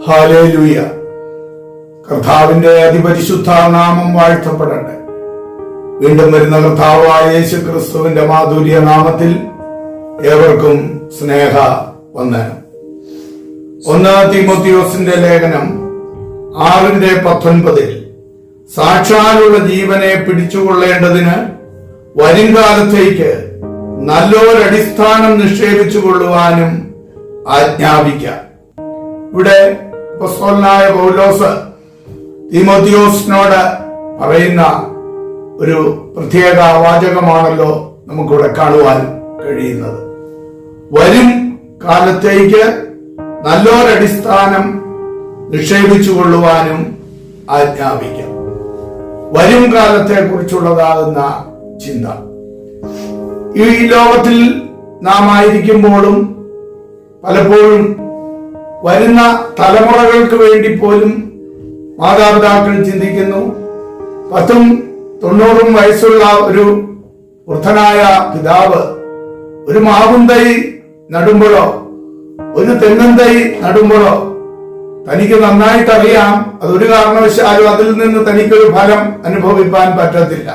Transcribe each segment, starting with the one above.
Hallelujah. കർത്താവിന്റെ അതിപരിശുദ്ധ നാമം വാഴ്ത്തപ്പെടട്ടെ. വീണ്ടും വരുന്ന കർത്താവായ യേശു ക്രിസ്തുവിന്റെ മാധുര്യ നാമത്തിൽ ഏവർക്കും സ്നേഹ വന്ദനം. 1 തീമോഥെയോസിന്റെ ലേഖനം 6:19 സാക്ഷാലുള്ള ജീവനെ പിടിച്ചുകൊള്ളേണ്ടതിന് വരുംകാലത്തേക്ക് നല്ലൊരടിസ്ഥാനം നിക്ഷേപിച്ചുകൊള്ളുവാനും ആജ്ഞാപിക്കാം. ഇവിടെ അപ്പോസ്തലനായ പൗലോസ് തീമോഥെയോസിനോട് പറയുന്ന ഒരു പ്രത്യേക വാചകമാണല്ലോ നമുക്കിവിടെ കാണുവാൻ കഴിയുന്നത്. വരും കാലത്തേക്ക് നല്ലൊരടിസ്ഥാനം നിക്ഷേപിച്ചുകൊള്ളുവാനും ആജ്ഞാപിക്കാം. വരും കാലത്തെ കുറിച്ചുള്ളതാകുന്ന ചിന്ത ഈ ലോകത്തിൽ നാം ആയിരിക്കുമ്പോഴും പലപ്പോഴും വരുന്ന തലമുറകൾക്ക് വേണ്ടി പോലും മാതാപിതാക്കൾ ചിന്തിക്കുന്നു. 80-90 വയസ്സുള്ള ഒരു വൃദ്ധനായ പിതാവ് ഒരു മാവും തൈ നടുമ്പോഴോ ഒരു തെങ്ങൻ തൈ നടുമ്പോഴോ തനിക്ക് നന്നായിട്ടറിയാം അതൊരു കാരണവശാലും അതിൽ നിന്ന് തനിക്കൊരു ഫലം അനുഭവിപ്പാൻ പറ്റത്തില്ല.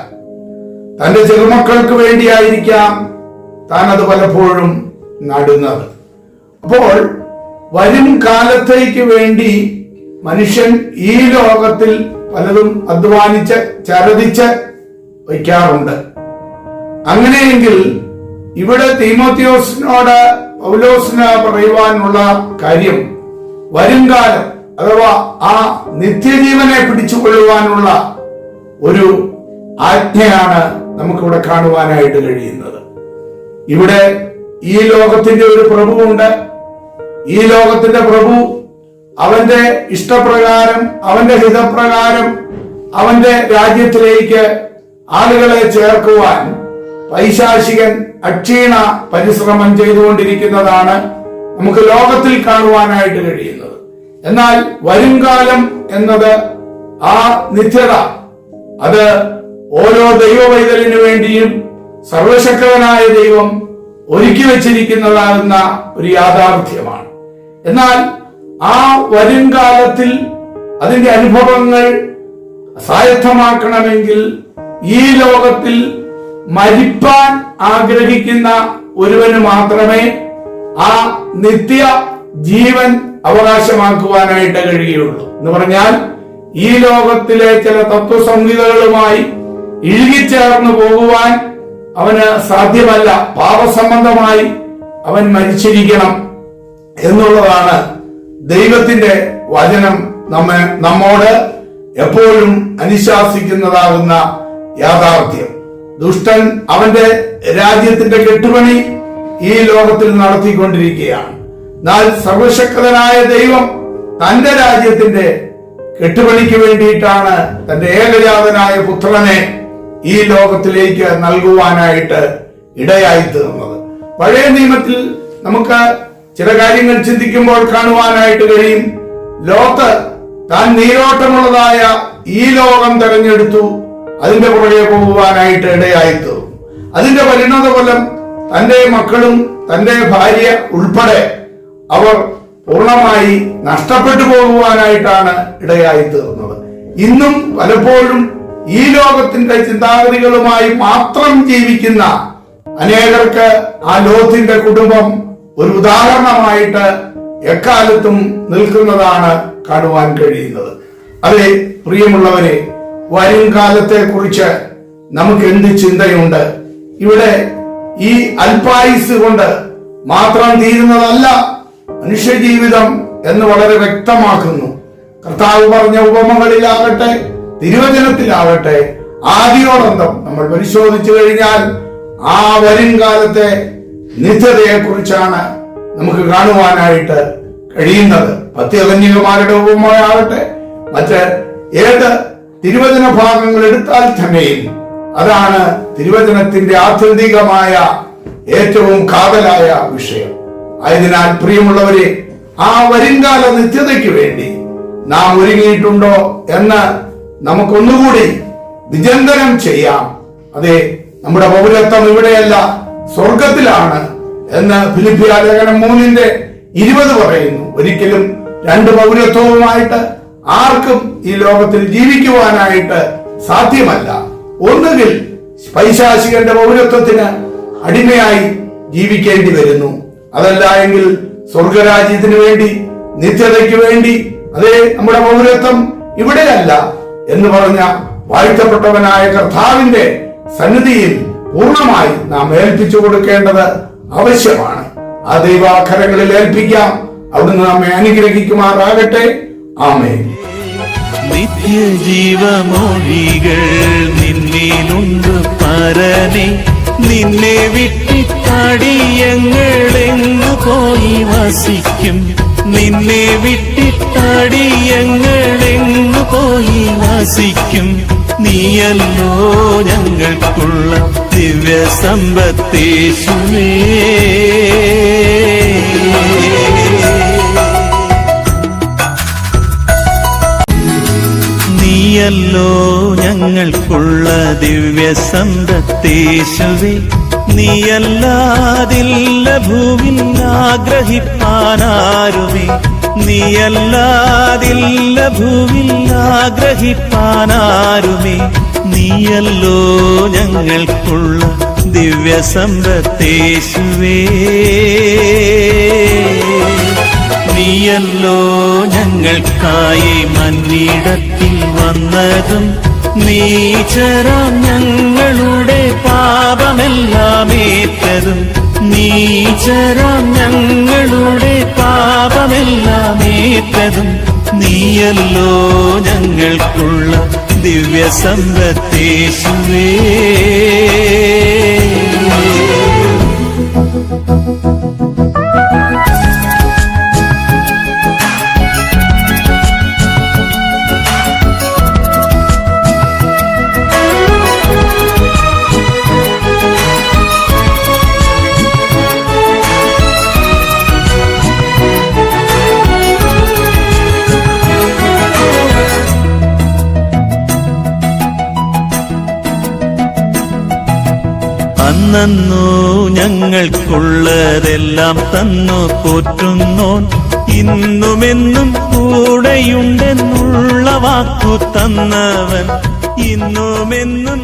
തന്റെ ചെറുമക്കൾക്ക് വേണ്ടിയായിരിക്കാം താൻ അത് പലപ്പോഴും നടുന്നത്. അപ്പോൾ വരും കാലത്തേക്ക് വേണ്ടി മനുഷ്യൻ ഈ ലോകത്തിൽ പലതും അധ്വാനിച്ച് ചരതിച്ച് വയ്ക്കാറുണ്ട്. അങ്ങനെയെങ്കിൽ ഇവിടെ തീമോഥെയോസിനോട് പൗലോസിന് പറയുവാനുള്ള കാര്യം വരുംകാലം അഥവാ ആ നിത്യജീവനെ പിടിച്ചുകൊള്ളുവാനുള്ള ഒരു ആജ്ഞയാണ് നമുക്കിവിടെ കാണുവാനായിട്ട് കഴിയുന്നത്. ഇവിടെ ഈ ലോകത്തിന്റെ ഒരു പ്രഭുവുണ്ട്. ഈ ലോകത്തിന്റെ പ്രഭു അവന്റെ ഇഷ്ടപ്രകാരം അവന്റെ ഹിതപ്രകാരം അവന്റെ രാജ്യത്തിലേക്ക് ആളുകളെ ചേർക്കുവാൻ പൈശാചികൻ അക്ഷീണ പരിശ്രമം ചെയ്തുകൊണ്ടിരിക്കുന്നതാണ് നമുക്ക് ലോകത്തിൽ കാണുവാനായിട്ട് കഴിയുന്നത്. എന്നാൽ വരുംകാലം എന്നത് ആ നിത്യത അത് ഓരോ ദൈവവൈതലിനു വേണ്ടിയും സർവശക്തനായ ദൈവം ഒരുക്കി വച്ചിരിക്കുന്നതാകുന്ന ഒരു യാഥാർത്ഥ്യമാണ്. എന്നാൽ ആ വരുംകാലത്തിൽ അതിന്റെ അനുഭവങ്ങൾ സ്വായത്തമാക്കണമെങ്കിൽ ഈ ലോകത്തിൽ മരിപ്പാൻ ആഗ്രഹിക്കുന്ന ഒരുവന് മാത്രമേ ആ നിത്യ ജീവൻ അവകാശമാക്കുവാനായിട്ട് കഴിയുള്ളൂ. എന്ന് പറഞ്ഞാൽ ഈ ലോകത്തിലെ ചില തത്വസംഹിതകളുമായി ഇഴുകിച്ചേർന്നു പോകുവാൻ അവന് സാധ്യമല്ല. പാപസംബന്ധമായി അവൻ മരിച്ചിരിക്കണം എന്നുള്ളതാണ് ദൈവത്തിന്റെ വചനം നമ്മോട് എപ്പോഴും അനുശാസിക്കുന്നതാകുന്ന യാഥാർത്ഥ്യം. ദുഷ്ടൻ അവന്റെ രാജ്യത്തിന്റെ കെട്ടുപണി ഈ ലോകത്തിൽ നടത്തിക്കൊണ്ടിരിക്കുകയാണ്. എന്നാൽ സർവശക്തനായ ദൈവം തന്റെ രാജ്യത്തിന്റെ കെട്ടുപണിക്ക് വേണ്ടിയിട്ടാണ് തന്റെ ഏകജാതനായ പുത്രനെ ഈ ലോകത്തിലേക്ക് നൽകുവാനായിട്ട് ഇടയായി തീർന്നത്. പഴയ നിയമത്തിൽ നമുക്ക് ചില കാര്യങ്ങൾ ചിന്തിക്കുമ്പോൾ കാണുവാനായിട്ട് കഴിയും. ലോത്ത് താൻ നീരോട്ടമുള്ളതായ ഈ ലോകം തെരഞ്ഞെടുത്തു അതിന്റെ പുറകെ പോകുവാനായിട്ട് ഇടയായി തീർന്നു. അതിന്റെ പരിണത ഫലം തന്റെ മക്കളും തന്റെ ഭാര്യ ഉൾപ്പെടെ അവർ പൂർണ്ണമായി നഷ്ടപ്പെട്ടു പോകുവാനായിട്ടാണ് ഇടയായി തീർന്നത്. ഇന്നും പലപ്പോഴും ഈ ലോകത്തിന്റെ ചിന്താഗതികളുമായി മാത്രം ജീവിക്കുന്ന അനേകർക്ക് ആ ലോത്തിന്റെ കുടുംബം ഒരു ഉദാഹരണമായിട്ട് എക്കാലത്തും നിൽക്കുന്നതാണ് കാണുവാൻ കഴിയുന്നത്. അതെ പ്രിയമുള്ളവരെ, വരും കാലത്തെ കുറിച്ച് നമുക്ക് എന്ത് ചിന്തയുണ്ട്? ഇവിടെ ഈ അല്പായുസ് കൊണ്ട് മാത്രം തീരുന്നതല്ല മനുഷ്യജീവിതം എന്ന് വളരെ വ്യക്തമാക്കുന്നു. കർത്താവ് പറഞ്ഞ ഉപമകളിലാകട്ടെ തിരുവചനത്തിലാകട്ടെ ആദിയോടന്തം നമ്മൾ പരിശോധിച്ചു കഴിഞ്ഞാൽ ആ വരും കാലത്തെ നിത്യതയെ കുറിച്ചാണ് നമുക്ക് കാണുവാനായിട്ട് കഴിയുന്നത്. പത്യകന്യകമാരുടെ ഉപമയാകട്ടെ മറ്റ് ഏത് തിരുവചന ഭാഗങ്ങൾ എടുത്താൽ തന്നെയും അതാണ് തിരുവചനത്തിന്റെ ആത്യന്തികമായ ഏറ്റവും കാതലായ വിഷയം. ആയതിനാൽ പ്രിയമുള്ളവരെ, ആ വരുംകാല നിത്യതയ്ക്ക് വേണ്ടി നാം ഒരുങ്ങിയിട്ടുണ്ടോ എന്ന് നമുക്കൊന്നുകൂടി വിചിന്തനം ചെയ്യാം. അതെ, നമ്മുടെ പൗരത്വം ഇവിടെയല്ല, സ്വർഗത്തിലാണ് എന്ന് ഫിലിപ്പിയ ലേഖനം 3:20 പറയുന്നു. ഒരിക്കലും രണ്ട് പൗരത്വവുമായിട്ട് ആർക്കും ഈ ലോകത്തിൽ ജീവിക്കുവാനായിട്ട് സാധ്യമല്ല. ഒന്നുകിൽ പൈശാചികന്റെ പൗരത്വത്തിന് അടിമയായി ജീവിക്കേണ്ടി വരുന്നു, അതല്ല എങ്കിൽ സ്വർഗരാജ്യത്തിന് വേണ്ടി, നിത്യതയ്ക്ക് വേണ്ടി, അതേ നമ്മുടെ പൗരത്വം ഇവിടെയല്ല എന്ന് പറഞ്ഞ വാഴ്ത്തപ്പെട്ടവനായ കർത്താവിന്റെ സന്നിധിയിൽ പൂർണ്ണമായി നാം ഏൽപ്പിച്ചു കൊടുക്കേണ്ടത് ആവശ്യമാണ്. ആ ദൈവാഖരങ്ങളിൽ ഏൽപ്പിക്കാം. അവിടുന്ന് നമ്മെ അനുഗ്രഹിക്കുമാറാകട്ടെ. ആമേൻ. നിത്യജീവമൊഴികൾ നിന്നിലുണ്ട് പരനെ, നിന്നെ വിട്ടിട്ടടിയങ്ങളെങ്ങു പോയി വസിക്കും, നിന്നെ വിട്ടിട്ടടിയങ്ങളെങ്ങു പോയി വസിക്കും. നീയല്ലോ ഞങ്ങൾക്കുള്ള ദിവ്യ സമ്പത്തേശുവേ. നീയല്ലോ ഞങ്ങൾക്കുള്ള ദിവ്യ സമ്പത്തേശുവേ. നീയല്ലാതില്ല ഭൂവിൽ ആഗ്രഹിപ്പാനാരുമേ, നീയല്ലാതില്ല ഭൂവിൽ ആഗ്രഹിപ്പാനാരുമേ. നീയല്ലോ ഞങ്ങൾക്കുള്ള ദിവ്യ സമ്പത്തേശുവേ. നീയല്ലോ ഞങ്ങൾക്കായി മന്നിടത്തിൽ വന്നതും, നീചരാം ഞങ്ങളുടെ പാപമെല്ലാം ഏറ്റതും, നീചരാം ഞങ്ങളുടെ പാപമെല്ലാം ഏറ്റതും. നീയല്ലോ ഞങ്ങൾക്കുള്ള ദിവ്യ സമ്പത്തേശുവേ. അന്നോ ഞങ്ങൾക്കുള്ളതെല്ലാം തന്നു പോറ്റുന്നോൻ, ഇന്നുമെന്നും കൂടെയുണ്ടെന്നുള്ള വാക്കു തന്നവൻ, ഇന്നുമെന്നും